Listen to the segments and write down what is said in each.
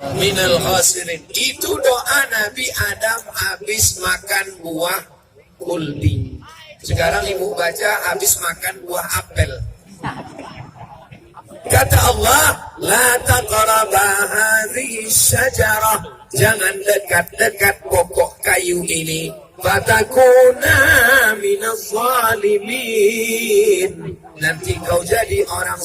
minal khasirin. Itu doa Nabi Adam habis makan buah kuldi. Sekarang ibu baca habis makan buah apel. Kata Allah, la taqraba hadhihi syajarah. Jangan dekat-dekat pokok kayu ini. Fatakuna minaz zalimin. Nanti kau jadi orang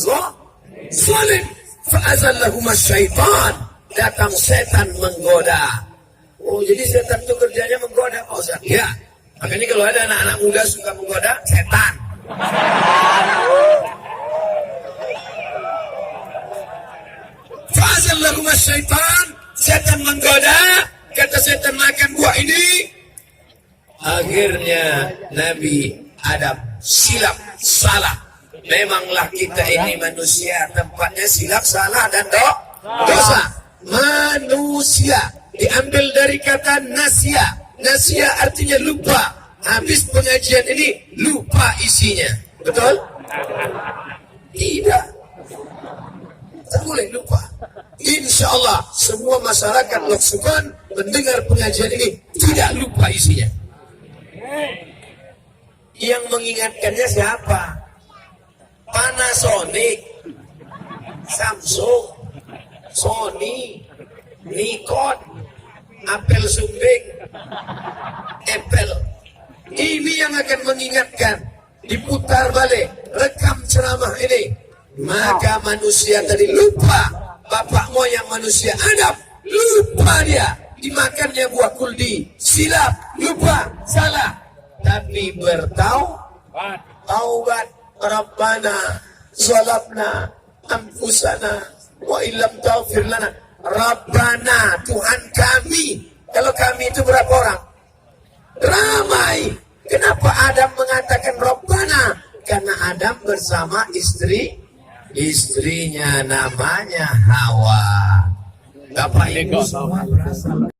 zalim. Fa'azallahuma syaitan. Datang setan menggoda. Oh, jadi setan itu kerjanya menggoda, Pak Ustaz? Ya. Makanya kalau ada anak-anak muda suka menggoda, setan. Fa'azallahuma syaitan. Setan menggoda. Kata setan makan buah ini. Akhirnya Nabi Adam silap, salah. Memanglah kita ini manusia, tempatnya silap, salah dan dosa. Manusia diambil dari kata nasia. Nasia artinya lupa. Habis pengajian ini lupa isinya. Betul? Tidak. Tak boleh lupa. Insya Allah semua masyarakat Loksukan mendengar pengajian ini tidak lupa isinya. Yang mengingatkannya siapa? Panasonic, Samsung, Sony, Nikon, Apple Sumbing, Apple. Ini yang akan mengingatkan. Diputar balik, rekam ceramah ini. Maka manusia tadi lupa. Bapak moyang manusia Adam, lupa dia. Dimakannya buah kuldi. Silap, lupa, salah. Tapi taubat. Rabbana zalamna anfusana wa illam taghfir lana. Rabbana, Tuhan kami. Kalau kami itu berapa orang? Ramai. Kenapa Adam mengatakan Rabbana? Karena Adam bersama istrinya namanya Hawa. Bapak Ibu semua berasal